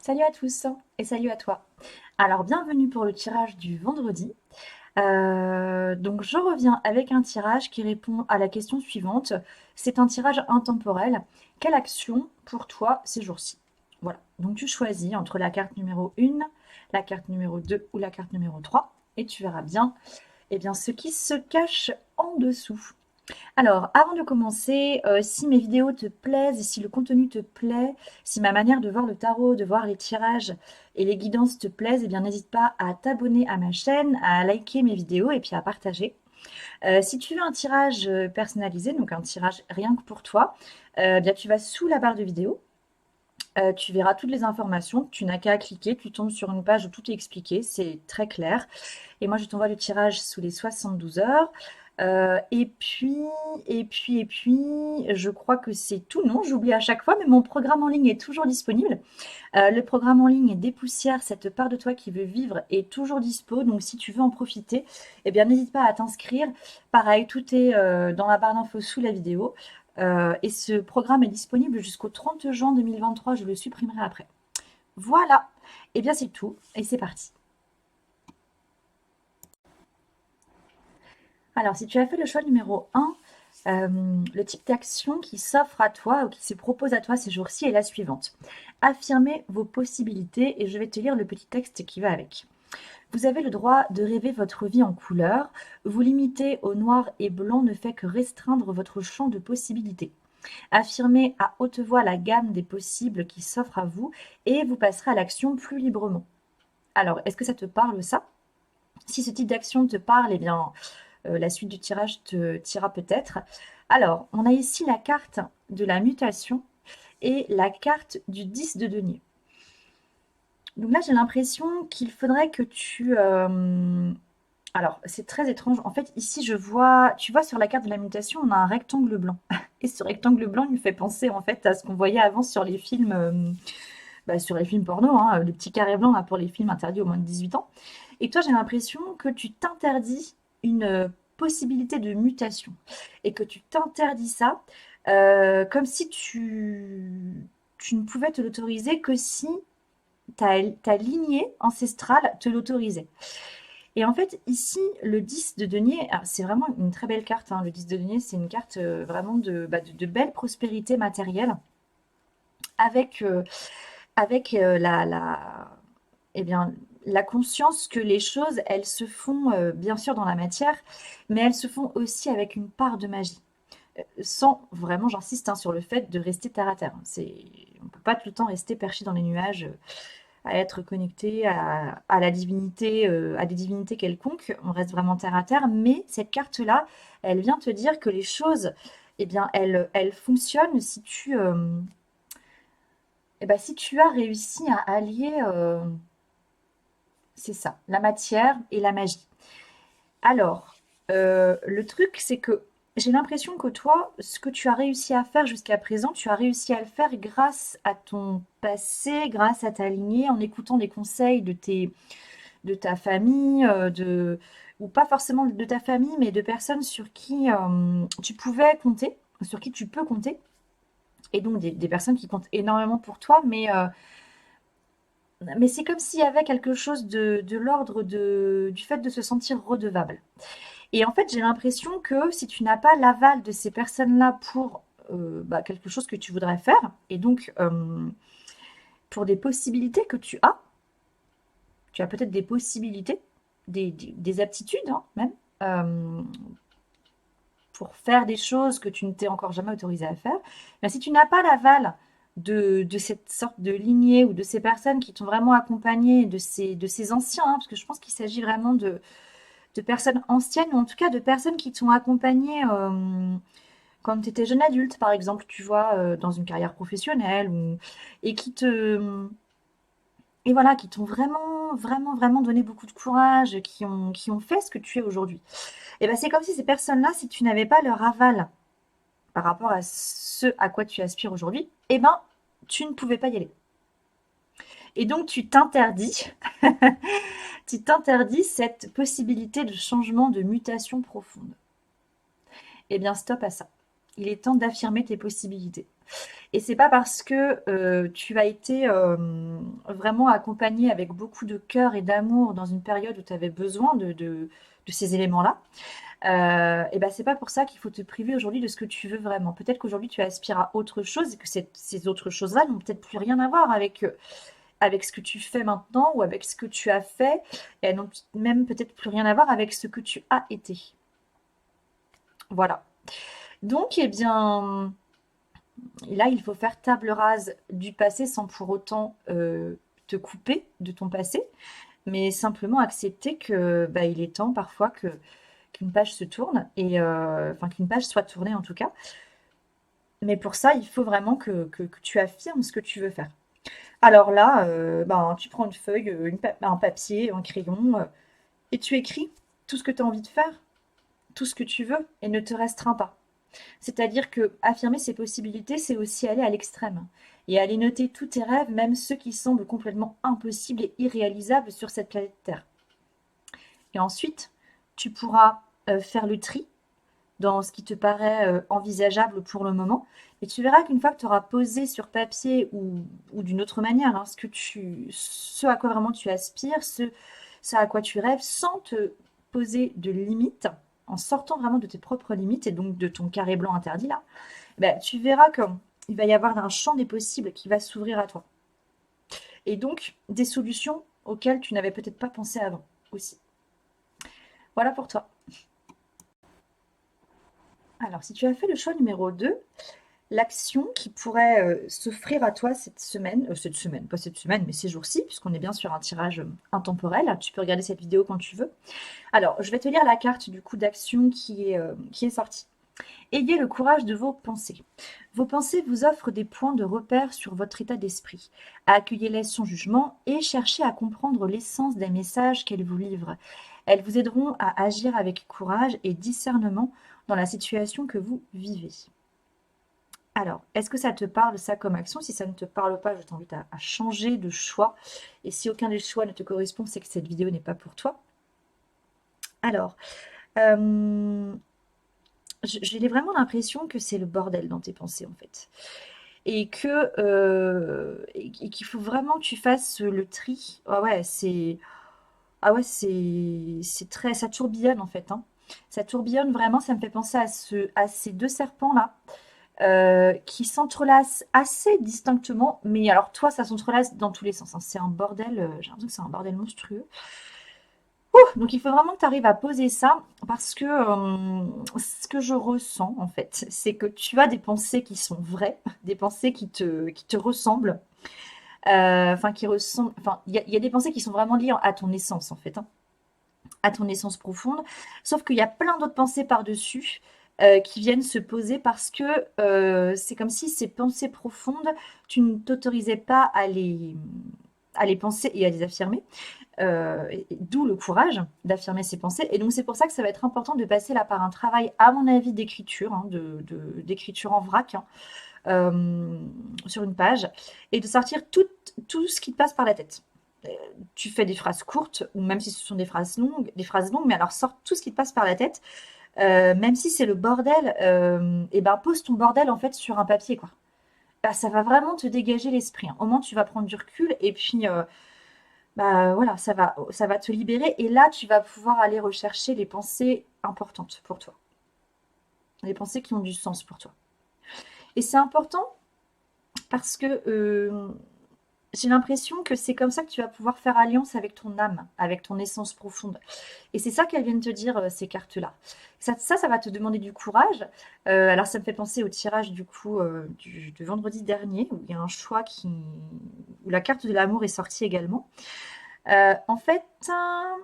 Salut à tous et salut à toi. Alors bienvenue pour le tirage du vendredi. Donc je reviens avec un tirage qui répond à la question suivante. C'est un tirage intemporel. Quelle action pour toi ces jours-ci? Voilà. Donc tu choisis entre la carte numéro 1, la carte numéro 2 ou la carte numéro 3 et tu verras bien, ce qui se cache en dessous. Alors, avant de commencer, si mes vidéos te plaisent et si le contenu te plaît, si ma manière de voir le tarot, de voir les tirages et les guidances te plaisent, n'hésite pas à t'abonner à ma chaîne, à liker mes vidéos et puis à partager. Si tu veux un tirage personnalisé, donc un tirage rien que pour toi, tu vas sous la barre de vidéo. Tu verras toutes les informations, tu n'as qu'à cliquer, tu tombes sur une page où tout est expliqué, c'est très clair. Et moi, je t'envoie le tirage sous les 72 heures. Et puis, je crois que c'est tout. Non, j'oublie à chaque fois, mais mon programme en ligne est toujours disponible. Le programme en ligne Dépoussière, cette part de toi qui veut vivre, est toujours dispo. Donc, si tu veux en profiter, n'hésite pas à t'inscrire. Pareil, tout est dans la barre d'infos sous la vidéo. Et ce programme est disponible jusqu'au 30 juin 2023. Je le supprimerai après. Voilà. C'est tout. Et c'est parti. Alors, si tu as fait le choix numéro 1, le type d'action qui s'offre à toi ou qui se propose à toi ces jours-ci est la suivante. Affirmez vos possibilités et je vais te lire le petit texte qui va avec. Vous avez le droit de rêver votre vie en couleur. Vous limiter au noir et blanc ne fait que restreindre votre champ de possibilités. Affirmez à haute voix la gamme des possibles qui s'offrent à vous et vous passerez à l'action plus librement. Alors, est-ce que ça te parle ça? Si ce type d'action te parle, la suite du tirage te tira peut-être. Alors, on a ici la carte de la mutation et la carte du 10 de denier. Donc là, j'ai l'impression qu'il faudrait que tu... Alors, c'est très étrange. En fait, ici, tu vois, sur la carte de la mutation, on a un rectangle blanc. Et ce rectangle blanc, il me fait penser, en fait, à ce qu'on voyait avant sur les films, sur les films porno, hein, le petit carré blanc là, pour les films interdits aux moins de 18 ans. Et toi, j'ai l'impression que tu t'interdis une possibilité de mutation. Et que tu t'interdis ça comme si tu ne pouvais te l'autoriser que si ta lignée ancestrale te l'autorisait. Et en fait, ici, le 10 de denier, c'est vraiment une très belle carte, hein. Le 10 de denier, c'est une carte vraiment de belle prospérité matérielle avec, eh bien, la conscience que les choses, elles se font bien sûr dans la matière, mais elles se font aussi avec une part de magie. Sans vraiment, j'insiste hein, sur le fait de rester terre à terre. On ne peut pas tout le temps rester perché dans les nuages, à être connecté à la divinité, à des divinités quelconques. On reste vraiment terre à terre, mais cette carte-là, elle vient te dire que les choses, elles fonctionnent si tu as réussi à allier, c'est ça, la matière et la magie. Alors, le truc, c'est que j'ai l'impression que toi, ce que tu as réussi à faire jusqu'à présent, tu as réussi à le faire grâce à ton passé, grâce à ta lignée, en écoutant des conseils de ta famille, ou pas forcément de ta famille, mais de personnes sur qui tu pouvais compter, sur qui tu peux compter, et donc des personnes qui comptent énormément pour toi, mais c'est comme s'il y avait quelque chose de l'ordre du fait de se sentir redevable. Et en fait, j'ai l'impression que si tu n'as pas l'aval de ces personnes-là pour quelque chose que tu voudrais faire, et donc pour des possibilités que tu as peut-être des possibilités, des aptitudes hein, même, euh, pour faire des choses que tu ne t'es encore jamais autorisé à faire, mais si tu n'as pas l'aval de cette sorte de lignée ou de ces personnes qui t'ont vraiment accompagné, de ces anciens, hein, parce que je pense qu'il s'agit vraiment de personnes anciennes, ou en tout cas de personnes qui t'ont accompagné quand tu étais jeune adulte, par exemple, tu vois, dans une carrière professionnelle, et et voilà, qui t'ont vraiment, vraiment, vraiment donné beaucoup de courage, qui ont fait ce que tu es aujourd'hui. Et ben c'est comme si ces personnes-là, si tu n'avais pas leur aval par rapport à ce à quoi tu aspires aujourd'hui, tu ne pouvais pas y aller. Et donc tu t'interdis cette possibilité de changement, de mutation profonde. Eh bien, stop à ça. Il est temps d'affirmer tes possibilités. Et c'est pas parce que tu as été vraiment accompagné avec beaucoup de cœur et d'amour dans une période où tu avais besoin de ces éléments-là, et ben c'est pas pour ça qu'il faut te priver aujourd'hui de ce que tu veux vraiment. Peut-être qu'aujourd'hui tu aspires à autre chose et que ces autres choses-là n'ont peut-être plus rien à voir avec ce que tu fais maintenant ou avec ce que tu as fait, et elles n'ont même peut-être plus rien à voir avec ce que tu as été. Voilà. Donc, eh bien, là, il faut faire table rase du passé sans pour autant te couper de ton passé, mais simplement accepter que bah, il est temps parfois qu'une page se tourne, et enfin qu'une page soit tournée en tout cas. Mais pour ça, il faut vraiment que tu affirmes ce que tu veux faire. Alors là, ben, tu prends une feuille, un papier, un crayon, et tu écris tout ce que tu as envie de faire, tout ce que tu veux, et ne te restreins pas. C'est-à-dire que affirmer ses possibilités, c'est aussi aller à l'extrême et aller noter tous tes rêves, même ceux qui semblent complètement impossibles et irréalisables sur cette planète Terre. Et ensuite, tu pourras faire le tri dans ce qui te paraît envisageable pour le moment. Et tu verras qu'une fois que tu auras posé sur papier ou d'une autre manière hein, ce à quoi vraiment tu aspires, ce à quoi tu rêves, sans te poser de limites, en sortant vraiment de tes propres limites et donc de ton carré blanc interdit là, ben, tu verras qu'il va y avoir un champ des possibles qui va s'ouvrir à toi. Et donc des solutions auxquelles tu n'avais peut-être pas pensé avant aussi. Voilà pour toi. Alors, si tu as fait le choix numéro 2, l'action qui pourrait s'offrir à toi cette semaine, pas cette semaine, mais ces jours-ci, puisqu'on est bien sur un tirage intemporel, tu peux regarder cette vidéo quand tu veux. Alors, je vais te lire la carte du coup d'action qui est sortie. Ayez le courage de vos pensées. Vos pensées vous offrent des points de repère sur votre état d'esprit. Accueillez-les sans jugement et cherchez à comprendre l'essence des messages qu'elles vous livrent. Elles vous aideront à agir avec courage et discernement dans la situation que vous vivez. Alors, est-ce que ça te parle, ça, comme action? Si ça ne te parle pas, je t'invite à changer de choix. Et si aucun des choix ne te correspond, c'est que cette vidéo n'est pas pour toi. Alors, j'ai vraiment l'impression que c'est le bordel dans tes pensées, en fait. Et qu'il faut vraiment que tu fasses le tri. C'est très, ça tourbillonne, en fait, hein. Ça tourbillonne vraiment, ça me fait penser à ces deux serpents-là qui s'entrelacent assez distinctement, mais alors toi, ça s'entrelace dans tous les sens, hein. C'est un bordel, j'ai l'impression que c'est un bordel monstrueux. Donc il faut vraiment que tu arrives à poser ça parce que ce que je ressens en fait, c'est que tu as des pensées qui sont vraies, des pensées qui te ressemblent, enfin qui ressemblent, enfin il y a des pensées qui sont vraiment liées à ton essence en fait, hein, à ton essence profonde, sauf qu'il y a plein d'autres pensées par-dessus qui viennent se poser parce que c'est comme si ces pensées profondes, tu ne t'autorisais pas à les penser et à les affirmer. D'où le courage d'affirmer ses pensées. Et donc c'est pour ça que ça va être important de passer là par un travail, à mon avis, d'écriture, hein, d'écriture en vrac, hein, sur une page, et de sortir tout ce qui te passe par la tête. Tu fais des phrases courtes, ou même si ce sont des phrases longues, mais alors sors tout ce qui te passe par la tête, même si c'est le bordel, et ben pose ton bordel en fait sur un papier, quoi. Bah, ça va vraiment te dégager l'esprit, hein. Au moins tu vas prendre du recul et puis bah voilà, ça va te libérer et là tu vas pouvoir aller rechercher les pensées importantes pour toi, les pensées qui ont du sens pour toi. Et c'est important parce que j'ai l'impression que c'est comme ça que tu vas pouvoir faire alliance avec ton âme, avec ton essence profonde. Et c'est ça qu'elles viennent te dire, ces cartes-là. Ça va te demander du courage. Alors ça me fait penser au tirage du coup de vendredi dernier, où il y a un choix où la carte de l'amour est sortie également. En fait, ça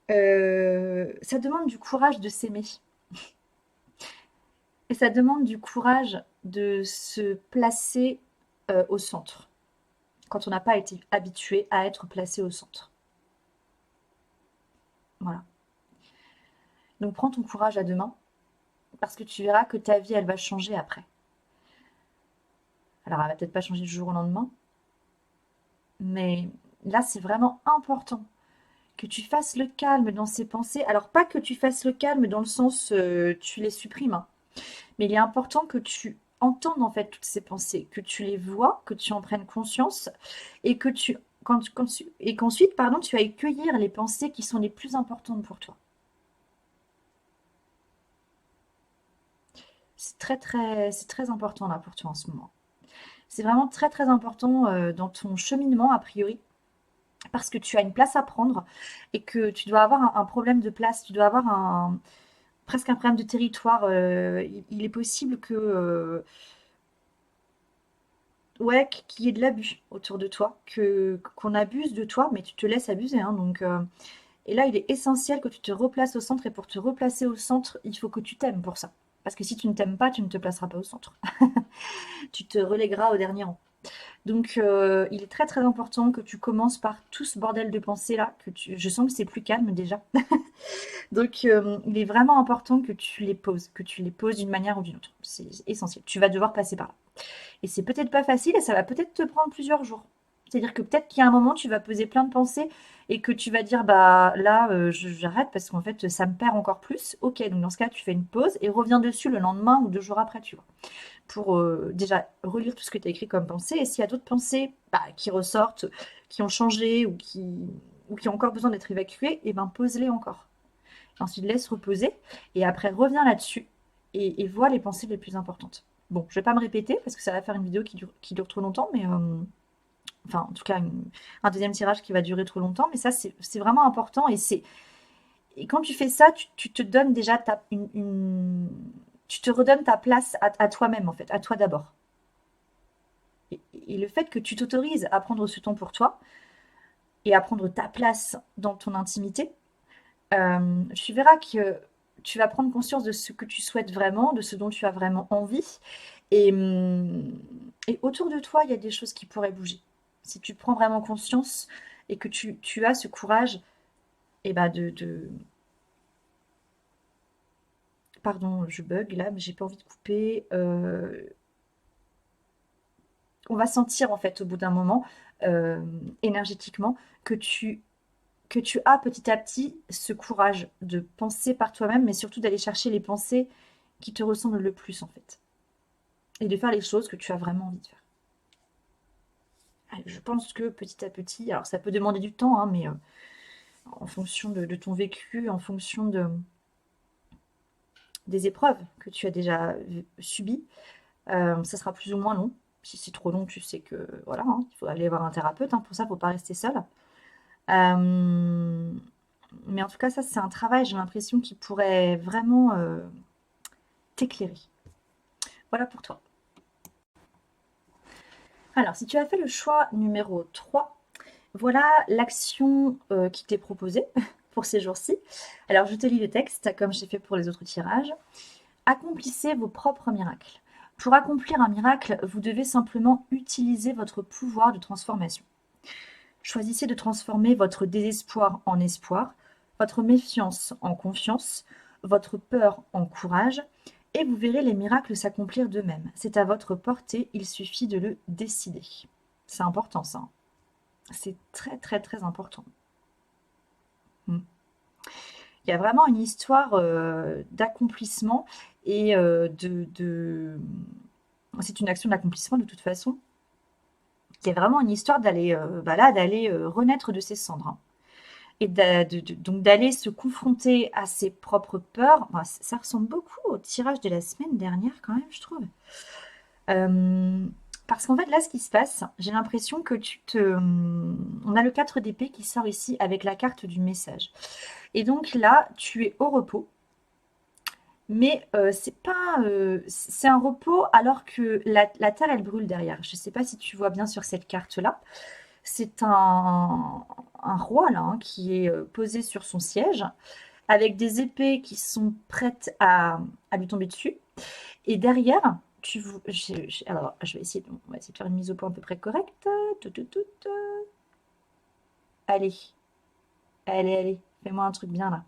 demande du courage de s'aimer. Et ça demande du courage de se placer au centre, quand on n'a pas été habitué à être placé au centre. Voilà. Donc prends ton courage à deux mains, parce que tu verras que ta vie, elle va changer après. Alors, elle va peut-être pas changer du jour au lendemain, mais là, c'est vraiment important que tu fasses le calme dans ces pensées. Alors, pas que tu fasses le calme dans le sens tu les supprimes, hein, mais il est important que tu entendre en fait toutes ces pensées, que tu les vois, que tu en prennes conscience et que et qu'ensuite, pardon, tu ailles cueillir les pensées qui sont les plus importantes pour toi. C'est très important là pour toi en ce moment. C'est vraiment très très important dans ton cheminement a priori, parce que tu as une place à prendre et que tu dois avoir un problème de place, tu dois avoir presque un problème de territoire. Il est possible que, ouais, qu'il y ait de l'abus autour de toi, qu'on abuse de toi, mais tu te laisses abuser, hein, donc, et là, il est essentiel que tu te replaces au centre, et pour te replacer au centre, il faut que tu t'aimes pour ça. Parce que si tu ne t'aimes pas, tu ne te placeras pas au centre. Tu te relégueras au dernier rang. Donc, il est très très important que tu commences par tout ce bordel de pensées là, je sens que c'est plus calme déjà. Donc, il est vraiment important que tu les poses d'une manière ou d'une autre. C'est essentiel. Tu vas devoir passer par là. Et c'est peut-être pas facile et ça va peut-être te prendre plusieurs jours. C'est-à-dire que peut-être qu'il y a un moment, tu vas poser plein de pensées et que tu vas dire, bah là, j'arrête parce qu'en fait, ça me perd encore plus. Ok, donc dans ce cas, tu fais une pause et reviens dessus le lendemain ou 2 jours après, tu vois. Pour déjà relire tout ce que tu as écrit comme pensée. Et s'il y a d'autres pensées bah, qui ressortent, qui ont changé ou qui ont encore besoin d'être évacuées, et ben pose-les encore. Ensuite, laisse reposer et après, reviens là-dessus et vois les pensées les plus importantes. Bon, je vais pas me répéter parce que ça va faire une vidéo qui dure trop longtemps, mais enfin, en tout cas, un deuxième tirage qui va durer trop longtemps, mais ça, c'est vraiment important et quand tu fais ça, tu te donnes déjà tu te redonnes ta place à toi-même, en fait, à toi d'abord. Et le fait que tu t'autorises à prendre ce temps pour toi et à prendre ta place dans ton intimité, tu verras que tu vas prendre conscience de ce que tu souhaites vraiment, de ce dont tu as vraiment envie. Et, et autour de toi, il y a des choses qui pourraient bouger. Si tu prends vraiment conscience et que tu as ce courage, et ben Pardon, je bug là, mais j'ai pas envie de couper. On va sentir en fait au bout d'un moment, euh, énergétiquement, que que tu as petit à petit ce courage de penser par toi-même, mais surtout d'aller chercher les pensées qui te ressemblent le plus en fait. Et de faire les choses que tu as vraiment envie de faire. Je pense que petit à petit, alors ça peut demander du temps, hein, mais en fonction de ton vécu, en fonction des épreuves que tu as déjà subies, ça sera plus ou moins long. Si c'est trop long, tu sais que voilà, hein, il faut aller voir un thérapeute. Hein, pour ça, il ne faut pas rester seul. Euh, mais en tout cas, ça, c'est un travail, j'ai l'impression, qui pourrait vraiment t'éclairer. Voilà pour toi. Alors, si tu as fait le choix numéro 3, voilà l'action qui t'est proposée pour ces jours-ci. Alors, je te lis le texte, comme j'ai fait pour les autres tirages. Accomplissez vos propres miracles. Pour accomplir un miracle, vous devez simplement utiliser votre pouvoir de transformation. Choisissez de transformer votre désespoir en espoir, votre méfiance en confiance, votre peur en courage, et vous verrez les miracles s'accomplir d'eux-mêmes. C'est à votre portée, il suffit de le décider. C'est important ça. C'est très très très important. Mm. Il y a vraiment une histoire d'accomplissement et c'est une action d'accomplissement de toute façon. Il y a vraiment une histoire d'aller d'aller renaître de ses cendres, hein. Et donc d'aller se confronter à ses propres peurs. Enfin, ça ressemble beaucoup au tirage de la semaine dernière quand même, je trouve. Euh, Parce qu'en fait, là, ce qui se passe, j'ai l'impression que on a le 4 d'épée qui sort ici avec la carte du message. Et donc là, tu es au repos. Mais c'est pas, c'est un repos alors que la terre, elle brûle derrière. Je ne sais pas si tu vois bien sur cette carte-là. C'est un roi là, hein, qui est posé sur son siège avec des épées qui sont prêtes à lui tomber dessus. Et derrière, alors, on va essayer de faire une mise au point à peu près correcte. Tout, tout, tout, tout. Allez, allez, fais-moi un truc bien là.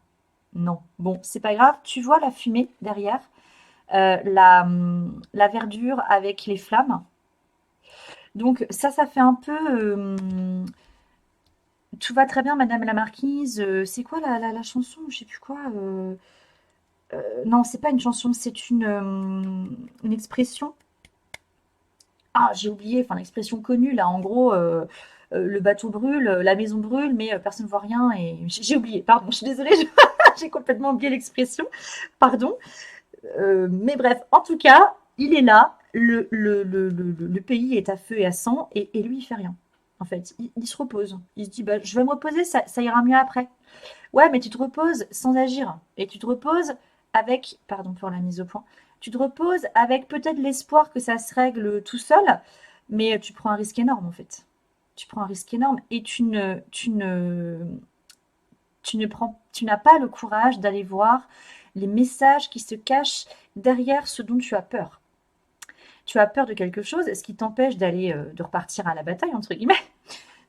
Non, bon, c'est pas grave. Tu vois la fumée derrière, la verdure avec les flammes. Donc ça fait un peu tout va très bien, Madame la Marquise. C'est quoi la chanson? Je sais plus quoi. Non, c'est pas une chanson, c'est une expression. Ah, j'ai oublié, enfin l'expression connue là, en gros, le bateau brûle, la maison brûle, mais personne ne voit rien et j'ai oublié, pardon, je suis désolée, j'ai complètement oublié l'expression, pardon. Mais bref, en tout cas, il est là, le pays est à feu et à sang, et lui, il fait rien. En fait, il se repose. Il se dit, bah, je vais me reposer, ça ira mieux après. Ouais, mais tu te reposes sans agir. Et tu te reposes avec, pardon pour la mise au point, tu te reposes avec peut-être l'espoir que ça se règle tout seul, mais tu prends un risque énorme en fait. Tu prends un risque énorme et tu n'as pas le courage d'aller voir les messages qui se cachent derrière ce dont tu as peur. Tu as peur de quelque chose, ce qui t'empêche d'aller, de repartir à la bataille, entre guillemets,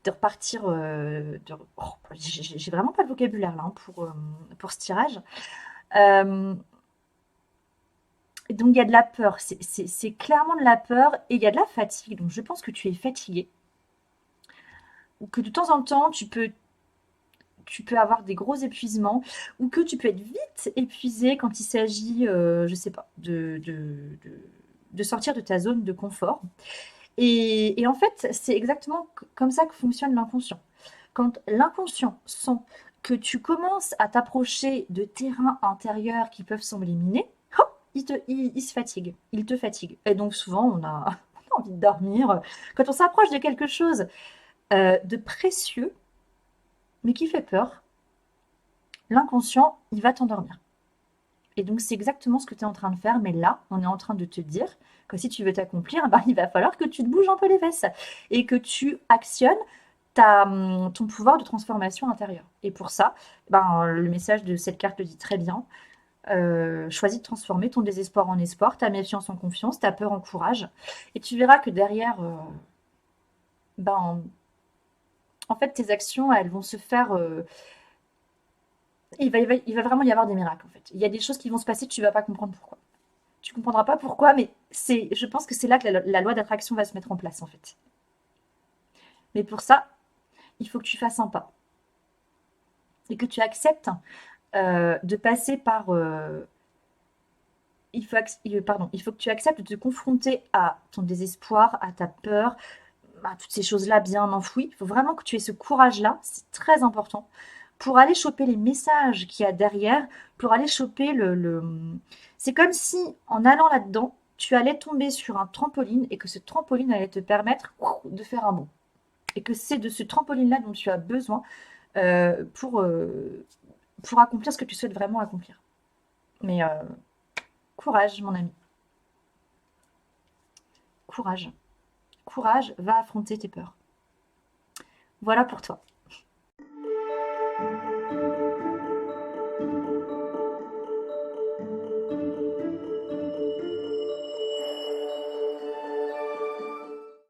de repartir, oh, j'ai vraiment pas le vocabulaire là hein, pour ce tirage. Euh, donc il y a de la peur, c'est clairement de la peur et il y a de la fatigue. Donc je pense que tu es fatigué ou que de temps en temps tu peux avoir des gros épuisements ou que tu peux être vite épuisé quand il s'agit, je sais pas, de sortir de ta zone de confort. Et en fait, c'est exactement comme ça que fonctionne l'inconscient. Quand l'inconscient sent que tu commences à t'approcher de terrains intérieurs qui peuvent sembler minés, hop, il se fatigue, il te fatigue. Et donc souvent, on a, on a envie de dormir. Quand on s'approche de quelque chose de précieux, mais qui fait peur, l'inconscient, il va t'endormir. Et donc c'est exactement ce que tu es en train de faire, mais là, on est en train de te dire que si tu veux t'accomplir, ben, il va falloir que tu te bouges un peu les fesses et que tu actionnes ton pouvoir de transformation intérieure. Et pour ça, ben, le message de cette carte le dit très bien. Choisis de transformer ton désespoir en espoir, ta méfiance en confiance, ta peur en courage. Et tu verras que derrière, ben, en fait, tes actions, elles vont se faire. Il va vraiment y avoir des miracles, en fait. Il y a des choses qui vont se passer, tu ne vas pas comprendre pourquoi. Tu comprendras pas pourquoi, mais je pense que c'est là que la loi d'attraction va se mettre en place, en fait. Mais pour ça, il faut que tu fasses un pas et que tu acceptes de passer par. Il faut que tu acceptes de te confronter à ton désespoir, à ta peur, à toutes ces choses-là bien enfouies. Il faut vraiment que tu aies ce courage-là, c'est très important, pour aller choper les messages qu'il y a derrière, pour aller choper C'est comme si, en allant là-dedans, tu allais tomber sur un trampoline et que ce trampoline allait te permettre de faire un bond. Et que c'est de ce trampoline-là dont tu as besoin euh, pour, euh, pour accomplir ce que tu souhaites vraiment accomplir. Mais courage, mon ami, courage. Courage, va affronter tes peurs. Voilà pour toi.